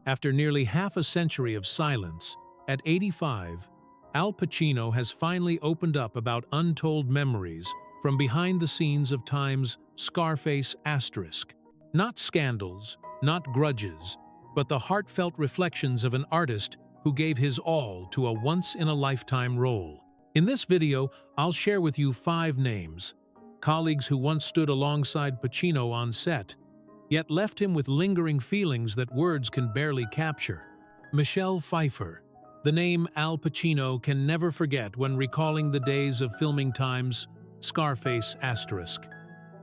After nearly half a century of silence, at 85, Al Pacino has finally opened up about untold memories from behind the scenes of Time's Scarface asterisk. Not scandals, not grudges, but the heartfelt reflections of an artist who gave his all to a once-in-a-lifetime role. In this video, I'll share with you 5 names, colleagues who once stood alongside Pacino on set, yet left him with lingering feelings that words can barely capture. Michelle Pfeiffer. The name Al Pacino can never forget when recalling the days of filming Time's Scarface asterisk.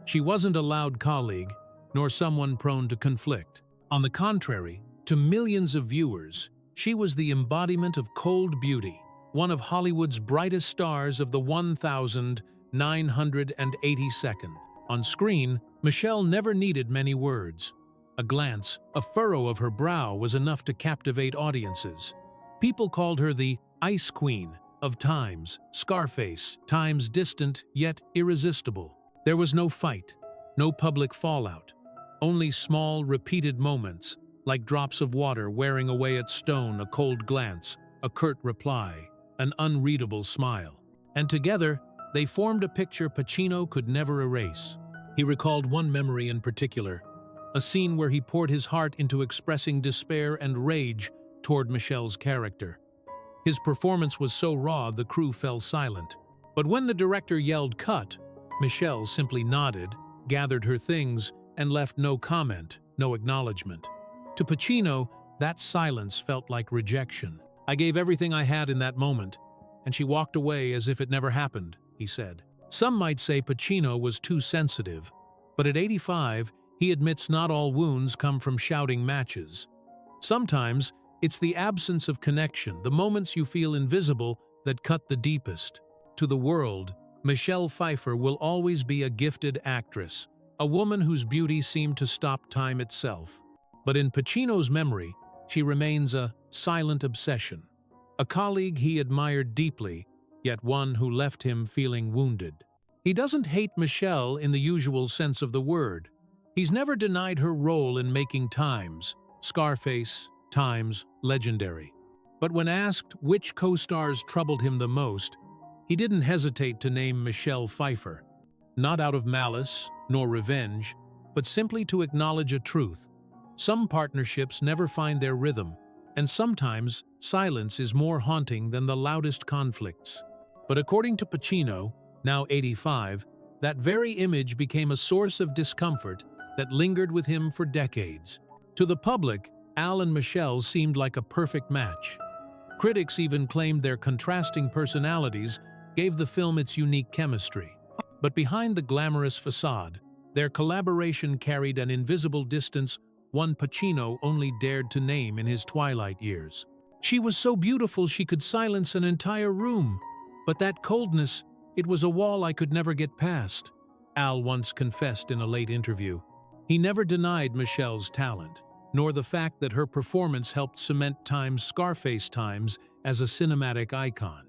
She wasn't a loud colleague, nor someone prone to conflict. On the contrary, to millions of viewers, she was the embodiment of cold beauty, one of Hollywood's brightest stars of the 1982nd. On screen, Michelle never needed many words. A glance, a furrow of her brow was enough to captivate audiences. People called her the Ice Queen of Time's Scarface, Time's distant yet irresistible. There was no fight, no public fallout, only small, repeated moments, like drops of water wearing away at stone, a cold glance, a curt reply, an unreadable smile. And together, they formed a picture Pacino could never erase. He recalled one memory in particular, a scene where he poured his heart into expressing despair and rage toward Michelle's character. His performance was so raw the crew fell silent. But when the director yelled "cut," Michelle simply nodded, gathered her things, and left no comment, no acknowledgement. To Pacino, that silence felt like rejection. "I gave everything I had in that moment, and she walked away as if it never happened," he said. Some might say Pacino was too sensitive, but at 85, he admits not all wounds come from shouting matches. Sometimes, it's the absence of connection, the moments you feel invisible, that cut the deepest. To the world, Michelle Pfeiffer will always be a gifted actress, a woman whose beauty seemed to stop time itself. But in Pacino's memory, she remains a silent obsession, a colleague he admired deeply, yet one who left him feeling wounded. He doesn't hate Michelle in the usual sense of the word. He's never denied her role in making Time's Scarface, Time's legendary. But when asked which co-stars troubled him the most, he didn't hesitate to name Michelle Pfeiffer. Not out of malice, nor revenge, but simply to acknowledge a truth. Some partnerships never find their rhythm, and sometimes silence is more haunting than the loudest conflicts. But according to Pacino, now 85, that very image became a source of discomfort that lingered with him for decades. To the public, Al and Michelle seemed like a perfect match. Critics even claimed their contrasting personalities gave the film its unique chemistry. But behind the glamorous facade, their collaboration carried an invisible distance, one Pacino only dared to name in his twilight years. "She was so beautiful she could silence an entire room. But that coldness, it was a wall I could never get past," Al once confessed in a late interview. He never denied Michelle's talent, nor the fact that her performance helped cement Time's Scarface Times as a cinematic icon.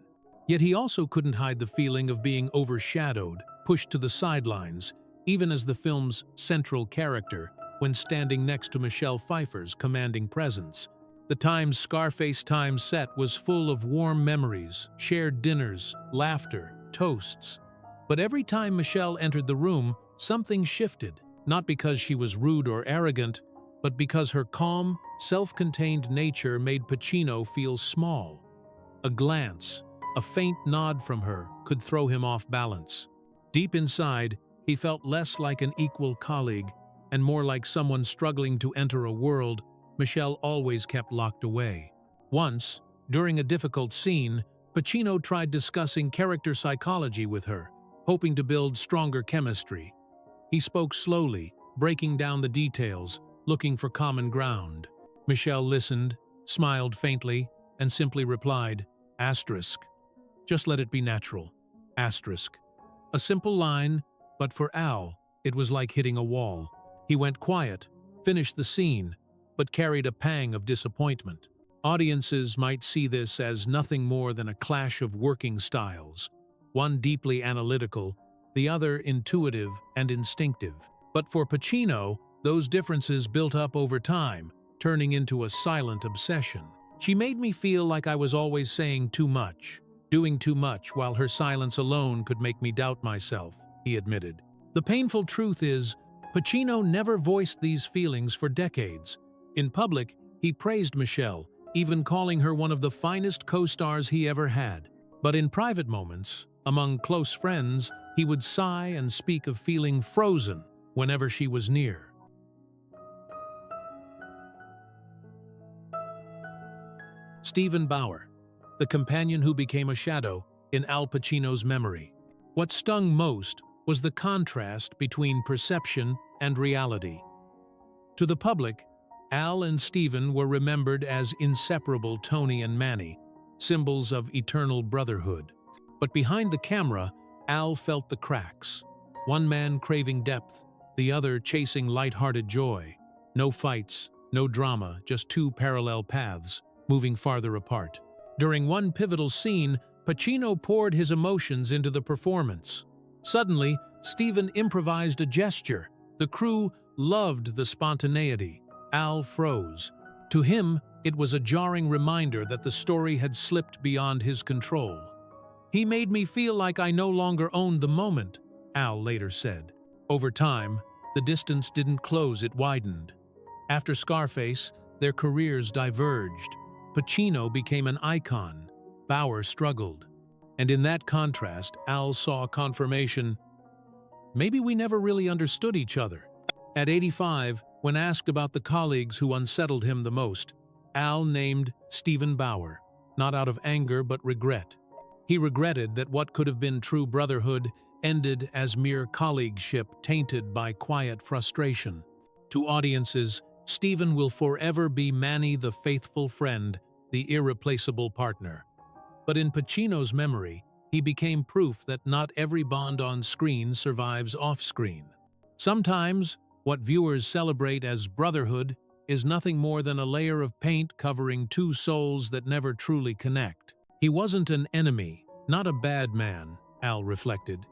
Yet he also couldn't hide the feeling of being overshadowed, pushed to the sidelines, even as the film's central character, when standing next to Michelle Pfeiffer's commanding presence. The Time's Scarface Times set was full of warm memories, shared dinners, laughter, toasts. But every time Michelle entered the room, something shifted, not because she was rude or arrogant, but because her calm, self-contained nature made Pacino feel small. A glance, a faint nod from her could throw him off balance. Deep inside, he felt less like an equal colleague and more like someone struggling to enter a world Michelle always kept locked away. Once, during a difficult scene, Pacino tried discussing character psychology with her, hoping to build stronger chemistry. He spoke slowly, breaking down the details, looking for common ground. Michelle listened, smiled faintly, and simply replied, "Asterisk. Just let it be natural. Asterisk." A simple line, but for Al, it was like hitting a wall. He went quiet, finished the scene, but carried a pang of disappointment. Audiences might see this as nothing more than a clash of working styles, one deeply analytical, the other intuitive and instinctive. But for Pacino, those differences built up over time, turning into a silent obsession. She made me feel like I was always saying too much, doing too much, while her silence alone could make me doubt myself, he admitted. The painful truth is, Pacino never voiced these feelings for decades. In public, he praised Michelle, even calling her one of the finest co-stars he ever had. But in private moments, among close friends, he would sigh and speak of feeling frozen whenever she was near. Stephen Bauer, the companion who became a shadow in Al Pacino's memory. What stung most was the contrast between perception and reality. To the public, Al and Stephen were remembered as inseparable Tony and Manny, symbols of eternal brotherhood. But behind the camera, Al felt the cracks. One man craving depth, the other chasing light-hearted joy. No fights, no drama, just two parallel paths, moving farther apart. During one pivotal scene, Pacino poured his emotions into the performance. Suddenly, Stephen improvised a gesture. The crew loved the spontaneity. Al froze. To him, it was a jarring reminder that the story had slipped beyond his control. "He made me feel like I no longer owned the moment," Al later said. Over time, the distance didn't close, it widened. After Scarface, their careers diverged. Pacino became an icon. Bauer struggled. And in that contrast, Al saw confirmation. Maybe we never really understood each other. At 85, when asked about the colleagues who unsettled him the most, Al named Stephen Bauer, not out of anger but regret. He regretted that what could have been true brotherhood ended as mere colleagueship tainted by quiet frustration. To audiences, Stephen will forever be Manny, the faithful friend, the irreplaceable partner. But in Pacino's memory, he became proof that not every bond on screen survives off-screen. Sometimes, what viewers celebrate as brotherhood is nothing more than a layer of paint covering two souls that never truly connect. He wasn't an enemy, not a bad man, Al reflected.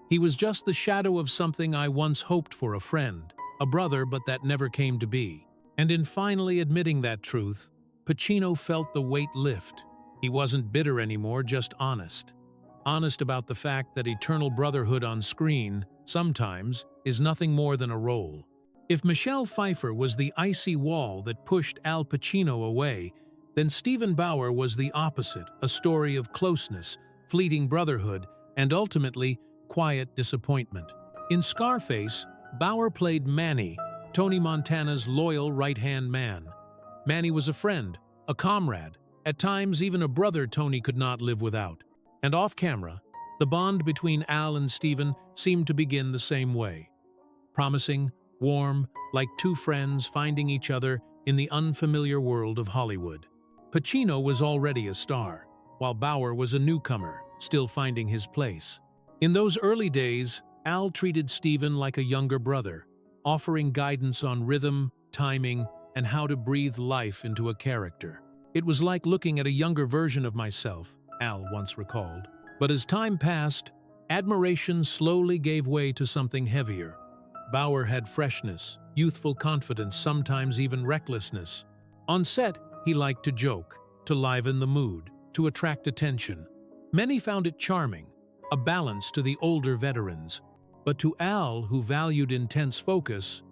He was just the shadow of something I once hoped for, a friend, a brother, but that never came to be. And in finally admitting that truth, Pacino felt the weight lift. He wasn't bitter anymore, just honest. Honest about the fact that eternal brotherhood on screen, sometimes, is nothing more than a role. If Michelle Pfeiffer was the icy wall that pushed Al Pacino away, then Stephen Bauer was the opposite, a story of closeness, fleeting brotherhood, and ultimately, quiet disappointment. In Scarface, Bauer played Manny, Tony Montana's loyal right-hand man. Manny was a friend, a comrade, at times even a brother Tony could not live without. And off-camera, the bond between Al and Stephen seemed to begin the same way. Promising, warm, like two friends finding each other in the unfamiliar world of Hollywood. Pacino was already a star, while Bauer was a newcomer, still finding his place. In those early days, Al treated Stephen like a younger brother, offering guidance on rhythm, timing, and how to breathe life into a character. "It was like looking at a younger version of myself," Al once recalled. But as time passed, admiration slowly gave way to something heavier. Bauer had freshness, youthful confidence, sometimes even recklessness. On set, he liked to joke, to liven the mood, to attract attention. Many found it charming, a balance to the older veterans. But to Al, who valued intense focus,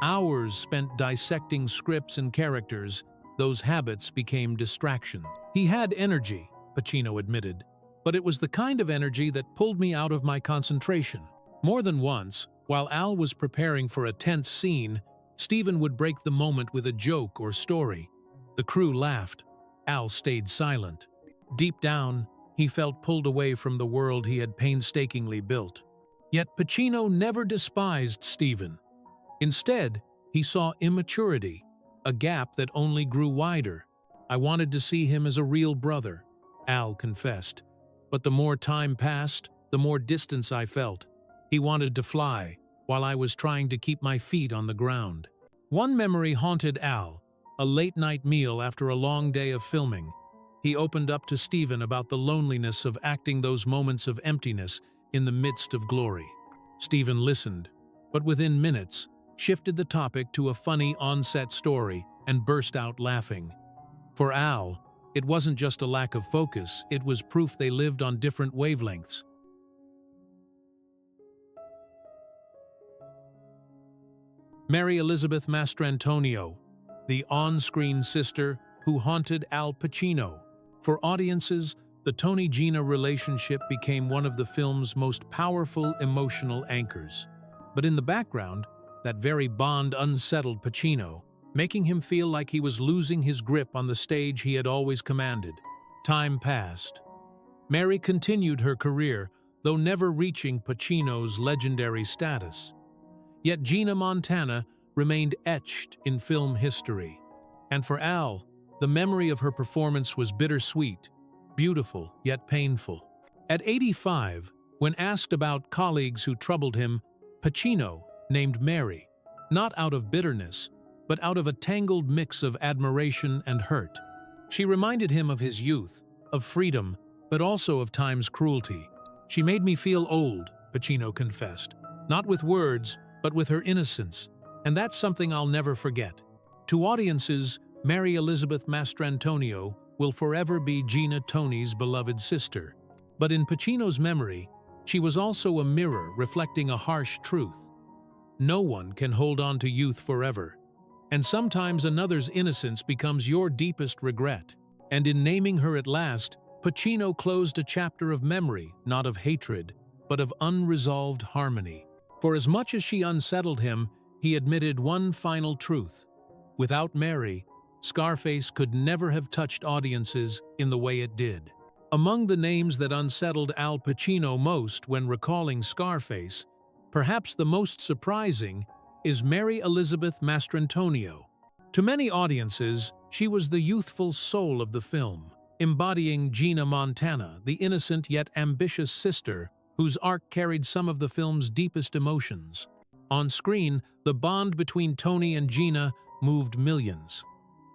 hours spent dissecting scripts and characters, those habits became distractions. "He had energy," Pacino admitted, "but it was the kind of energy that pulled me out of my concentration." More than once, while Al was preparing for a tense scene, Stephen would break the moment with a joke or story. The crew laughed. Al stayed silent. Deep down, he felt pulled away from the world he had painstakingly built. Yet Pacino never despised Stephen. Instead, he saw immaturity, a gap that only grew wider. "I wanted to see him as a real brother," Al confessed. "But the more time passed, the more distance I felt. He wanted to fly, while I was trying to keep my feet on the ground." One memory haunted Al, a late-night meal after a long day of filming. He opened up to Stephen about the loneliness of acting those moments of emptiness in the midst of glory. Stephen listened, but within minutes, shifted the topic to a funny on-set story, and burst out laughing. For Al, it wasn't just a lack of focus, it was proof they lived on different wavelengths. Mary Elizabeth Mastrantonio, the on-screen sister who haunted Al Pacino. For audiences, the Tony-Gina relationship became one of the film's most powerful emotional anchors. But in the background, that very bond unsettled Pacino, making him feel like he was losing his grip on the stage he had always commanded. Time passed. Mary continued her career, though never reaching Pacino's legendary status. Yet Gina Montana remained etched in film history. And for Al, the memory of her performance was bittersweet, beautiful yet painful. At 85, when asked about colleagues who troubled him, Pacino named Mary, not out of bitterness, but out of a tangled mix of admiration and hurt. She reminded him of his youth, of freedom, but also of time's cruelty. "She made me feel old," Pacino confessed, "not with words, but with her innocence, and that's something I'll never forget." To audiences, Mary Elizabeth Mastrantonio will forever be Gina Tony's beloved sister. But in Pacino's memory, she was also a mirror reflecting a harsh truth. No one can hold on to youth forever, and sometimes another's innocence becomes your deepest regret. And in naming her at last, Pacino closed a chapter of memory, not of hatred, but of unresolved harmony. For as much as she unsettled him, he admitted one final truth. Without Mary, Scarface could never have touched audiences in the way it did. Among the names that unsettled Al Pacino most when recalling Scarface, perhaps the most surprising is Mary Elizabeth Mastrantonio. To many audiences, she was the youthful soul of the film, embodying Gina Montana, the innocent yet ambitious sister whose arc carried some of the film's deepest emotions. On screen, the bond between Tony and Gina moved millions.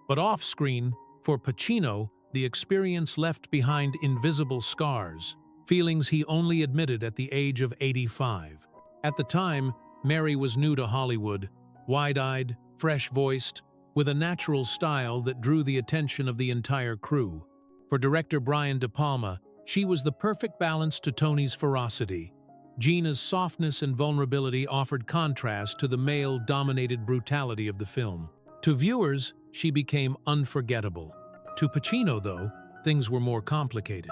But off-screen, for Pacino, the experience left behind invisible scars, feelings he only admitted at the age of 85. At the time, Mary was new to Hollywood, wide-eyed, fresh-voiced, with a natural style that drew the attention of the entire crew. For director Brian De Palma, she was the perfect balance to Tony's ferocity. Gina's softness and vulnerability offered contrast to the male-dominated brutality of the film. To viewers, she became unforgettable. To Pacino, though, things were more complicated.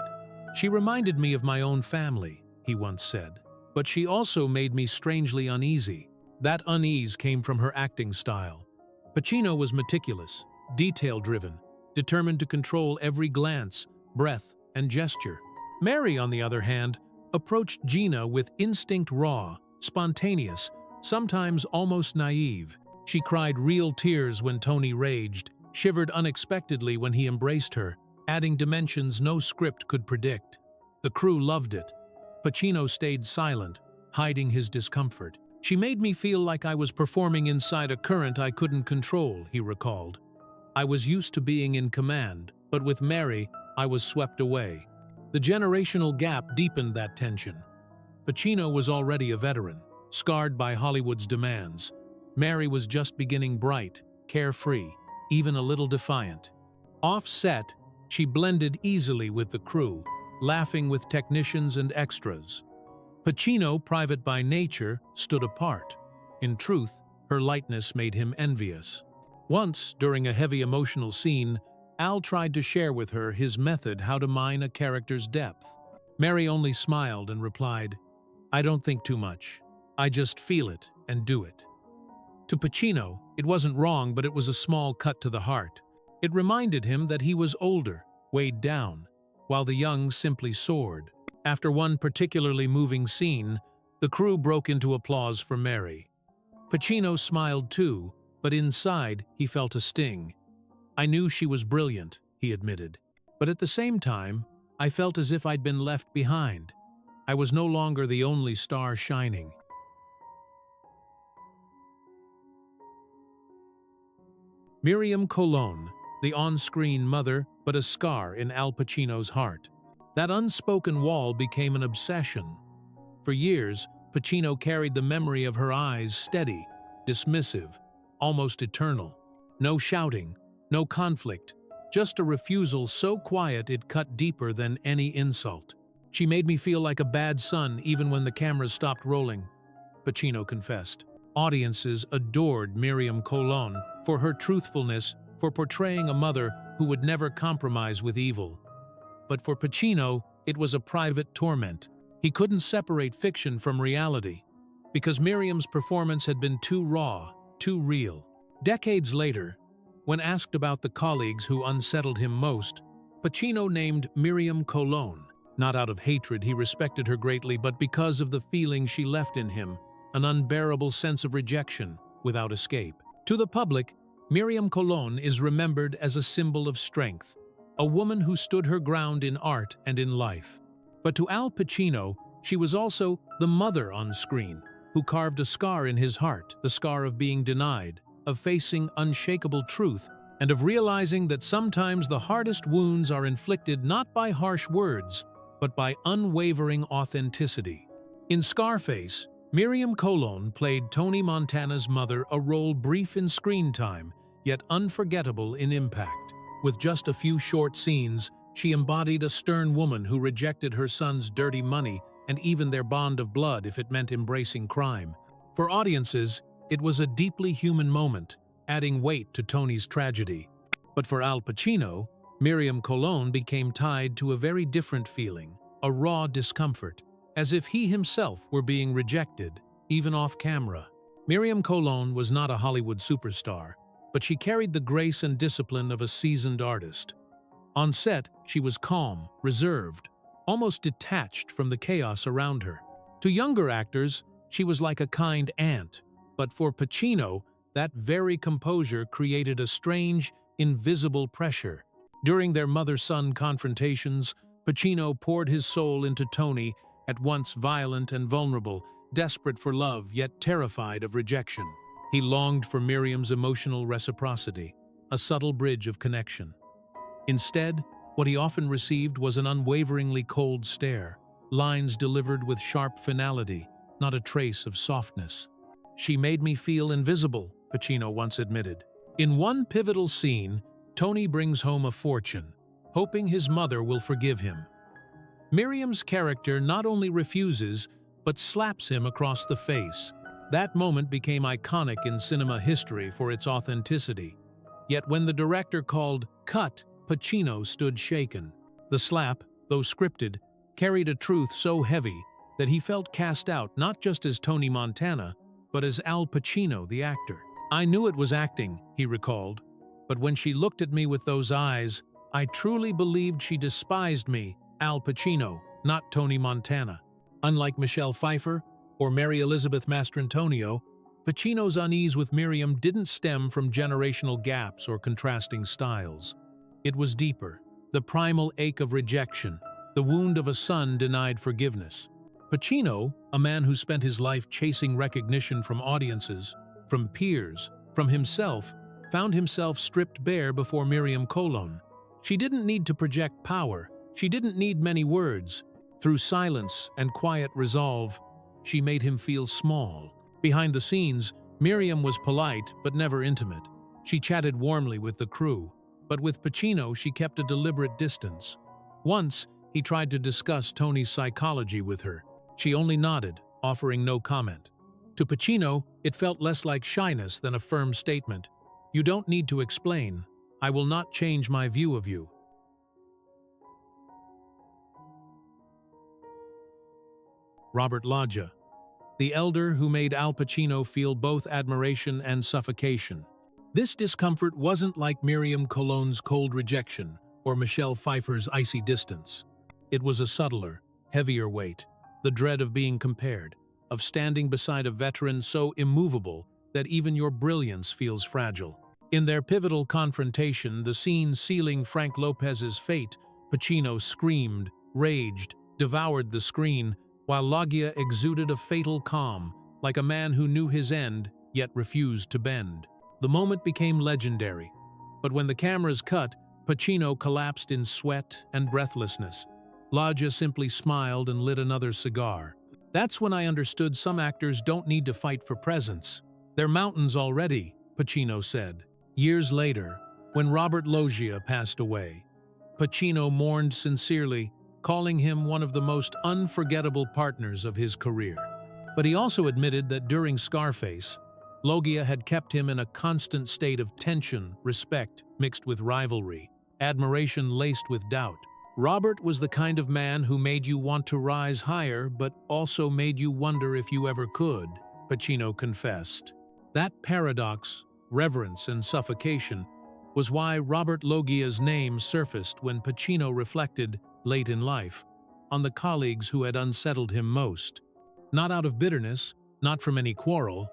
"She reminded me of my own family," he once said. "But she also made me strangely uneasy." That unease came from her acting style. Pacino was meticulous, detail-driven, determined to control every glance, breath, and gesture. Mary, on the other hand, approached Gina with instinct raw, spontaneous, sometimes almost naive. She cried real tears when Tony raged, shivered unexpectedly when he embraced her, adding dimensions no script could predict. The crew loved it. Pacino stayed silent, hiding his discomfort. "She made me feel like I was performing inside a current I couldn't control," he recalled. "I was used to being in command, but with Mary, I was swept away." The generational gap deepened that tension. Pacino was already a veteran, scarred by Hollywood's demands. Mary was just beginning bright, carefree, even a little defiant. Off-set, she blended easily with the crew, laughing with technicians and extras. Pacino, private by nature, stood apart. In truth, her lightness made him envious. Once, during a heavy emotional scene, Al tried to share with her his method how to mine a character's depth. Mary only smiled and replied, "I don't think too much. I just feel it and do it." To Pacino, it wasn't wrong, but it was a small cut to the heart. It reminded him that he was older, weighed down, while the young simply soared. After one particularly moving scene, the crew broke into applause for Mary. Pacino smiled too, but inside he felt a sting. "I knew she was brilliant," he admitted, "but at the same time, I felt as if I'd been left behind. I was no longer the only star shining." Miriam Colon, the on-screen mother, but a scar in Al Pacino's heart. That unspoken wall became an obsession. For years, Pacino carried the memory of her eyes steady, dismissive, almost eternal. No shouting, no conflict, just a refusal so quiet it cut deeper than any insult. She made me feel like a bad son even when the cameras stopped rolling, Pacino confessed. Audiences adored Miriam Colon for her truthfulness, for portraying a mother who would never compromise with evil. But for Pacino, it was a private torment. He couldn't separate fiction from reality, because Miriam's performance had been too raw, too real. Decades later, when asked about the colleagues who unsettled him most, Pacino named Miriam Colon. Not out of hatred, he respected her greatly, but because of the feeling she left in him, an unbearable sense of rejection without escape. To the public, Miriam Colon is remembered as a symbol of strength, a woman who stood her ground in art and in life. But to Al Pacino, she was also the mother on screen, who carved a scar in his heart, the scar of being denied, of facing unshakable truth, and of realizing that sometimes the hardest wounds are inflicted not by harsh words, but by unwavering authenticity. In Scarface, Miriam Colon played Tony Montana's mother, a role brief in screen time, yet unforgettable in impact. With just a few short scenes, she embodied a stern woman who rejected her son's dirty money and even their bond of blood if it meant embracing crime. For audiences, it was a deeply human moment, adding weight to Tony's tragedy. But for Al Pacino, Miriam Colon became tied to a very different feeling, a raw discomfort, as if he himself were being rejected, even off camera. Miriam Colon was not a Hollywood superstar, but she carried the grace and discipline of a seasoned artist. On set, she was calm, reserved, almost detached from the chaos around her. To younger actors, she was like a kind aunt, but for Pacino, that very composure created a strange, invisible pressure. During their mother-son confrontations, Pacino poured his soul into Tony, at once violent and vulnerable, desperate for love yet terrified of rejection. He longed for Miriam's emotional reciprocity, a subtle bridge of connection. Instead, what he often received was an unwaveringly cold stare, lines delivered with sharp finality, not a trace of softness. "She made me feel invisible," Pacino once admitted. In one pivotal scene, Tony brings home a fortune, hoping his mother will forgive him. Miriam's character not only refuses, but slaps him across the face. That moment became iconic in cinema history for its authenticity. Yet when the director called "cut," Pacino stood shaken. The slap, though scripted, carried a truth so heavy that he felt cast out not just as Tony Montana, but as Al Pacino, the actor. "I knew it was acting," he recalled, "but when she looked at me with those eyes, I truly believed she despised me, Al Pacino, not Tony Montana." Unlike Michelle Pfeiffer or Mary Elizabeth Mastrantonio, Pacino's unease with Miriam didn't stem from generational gaps or contrasting styles. It was deeper, the primal ache of rejection, the wound of a son denied forgiveness. Pacino, a man who spent his life chasing recognition from audiences, from peers, from himself, found himself stripped bare before Miriam Colon. She didn't need to project power. She didn't need many words. Through silence and quiet resolve, she made him feel small. Behind the scenes, Miriam was polite but never intimate. She chatted warmly with the crew, but with Pacino she kept a deliberate distance. Once, he tried to discuss Tony's psychology with her. She only nodded, offering no comment. To Pacino, it felt less like shyness than a firm statement. "You don't need to explain. I will not change my view of you." Robert Loggia, the elder who made Al Pacino feel both admiration and suffocation. This discomfort wasn't like Miriam Colon's cold rejection or Michelle Pfeiffer's icy distance. It was a subtler, heavier weight, the dread of being compared, of standing beside a veteran so immovable that even your brilliance feels fragile. In their pivotal confrontation, the scene sealing Frank Lopez's fate, Pacino screamed, raged, devoured the screen, while Loggia exuded a fatal calm, like a man who knew his end, yet refused to bend. The moment became legendary, but when the cameras cut, Pacino collapsed in sweat and breathlessness. Loggia simply smiled and lit another cigar. "That's when I understood some actors don't need to fight for presence. They're mountains already," Pacino said. Years later, when Robert Loggia passed away, Pacino mourned sincerely, calling him one of the most unforgettable partners of his career. But he also admitted that during Scarface, Loggia had kept him in a constant state of tension, respect mixed with rivalry, admiration laced with doubt. Robert was the kind of man who made you want to rise higher, but also made you wonder if you ever could, Pacino confessed. That paradox, reverence and suffocation, was why Robert Loggia's name surfaced when Pacino reflected, late in life, on the colleagues who had unsettled him most. Not out of bitterness, not from any quarrel,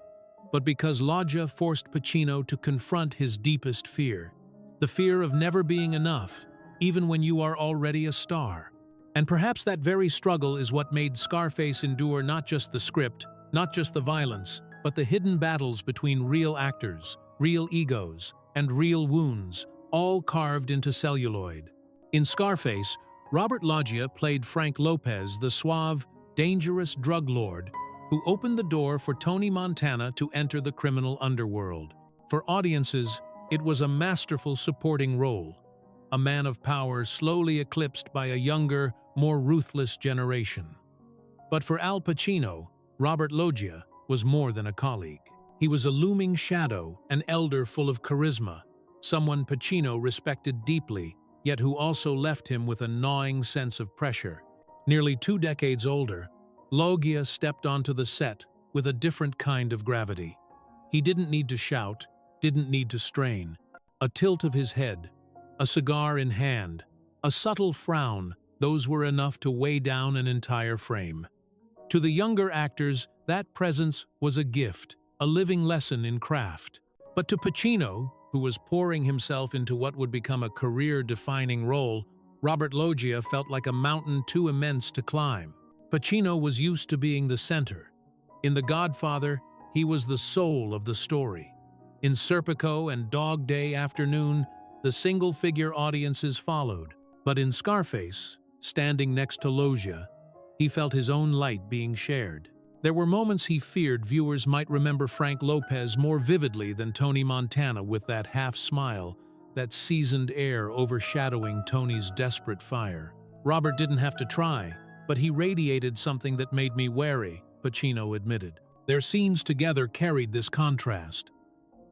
but because Loggia forced Pacino to confront his deepest fear, the fear of never being enough, even when you are already a star. And perhaps that very struggle is what made Scarface endure not just the script, not just the violence, but the hidden battles between real actors, real egos, and real wounds, all carved into celluloid. In Scarface, Robert Loggia played Frank Lopez, the suave, dangerous drug lord who opened the door for Tony Montana to enter the criminal underworld. For audiences, it was a masterful supporting role, a man of power slowly eclipsed by a younger, more ruthless generation. But for Al Pacino, Robert Loggia was more than a colleague. He was a looming shadow, an elder full of charisma, someone Pacino respected deeply, yet who also left him with a gnawing sense of pressure. Nearly 2 decades older, Loggia stepped onto the set with a different kind of gravity. He didn't need to shout, didn't need to strain. A tilt of his head, a cigar in hand, a subtle frown, those were enough to weigh down an entire frame. To the younger actors, that presence was a gift, a living lesson in craft. But to Pacino, who was pouring himself into what would become a career-defining role, Robert Loggia felt like a mountain too immense to climb. Pacino was used to being the center. In The Godfather, he was the soul of the story. In Serpico and Dog Day Afternoon, the single-figure audiences followed. But in Scarface, standing next to Loggia, he felt his own light being shared. There were moments he feared viewers might remember Frank Lopez more vividly than Tony Montana, with that half-smile, that seasoned air overshadowing Tony's desperate fire. Robert didn't have to try, but he radiated something that made me wary, Pacino admitted. Their scenes together carried this contrast.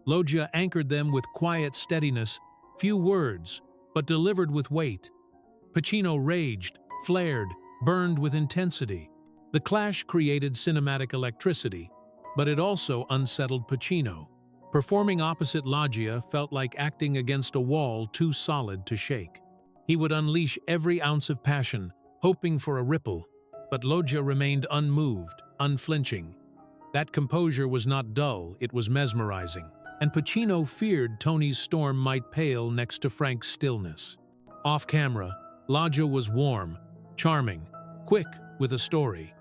Loggia anchored them with quiet steadiness, few words, but delivered with weight. Pacino raged, flared, burned with intensity. The clash created cinematic electricity, but it also unsettled Pacino. Performing opposite Loggia felt like acting against a wall too solid to shake. He would unleash every ounce of passion, hoping for a ripple, but Loggia remained unmoved, unflinching. That composure was not dull, it was mesmerizing, and Pacino feared Tony's storm might pale next to Frank's stillness. Off-camera, Loggia was warm, charming, quick with a story.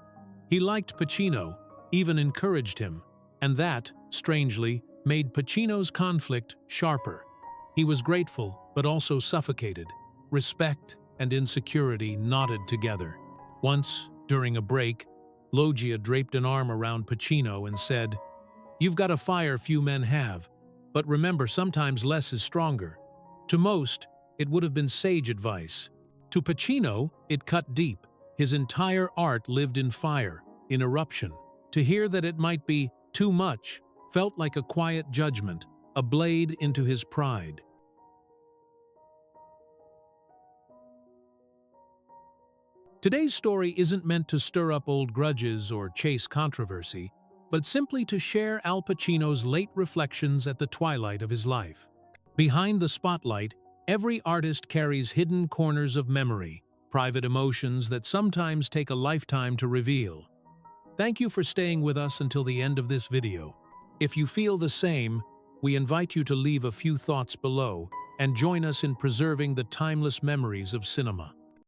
He liked Pacino, even encouraged him, and that, strangely, made Pacino's conflict sharper. He was grateful, but also suffocated. Respect and insecurity knotted together. Once, during a break, Loggia draped an arm around Pacino and said, "You've got a fire few men have, but remember, sometimes less is stronger." To most, it would have been sage advice. To Pacino, it cut deep. His entire art lived in fire, in eruption. To hear that it might be too much felt like a quiet judgment, a blade into his pride. Today's story isn't meant to stir up old grudges or chase controversy, but simply to share Al Pacino's late reflections at the twilight of his life. Behind the spotlight, every artist carries hidden corners of memory, private emotions that sometimes take a lifetime to reveal. Thank you for staying with us until the end of this video. If you feel the same, we invite you to leave a few thoughts below and join us in preserving the timeless memories of cinema.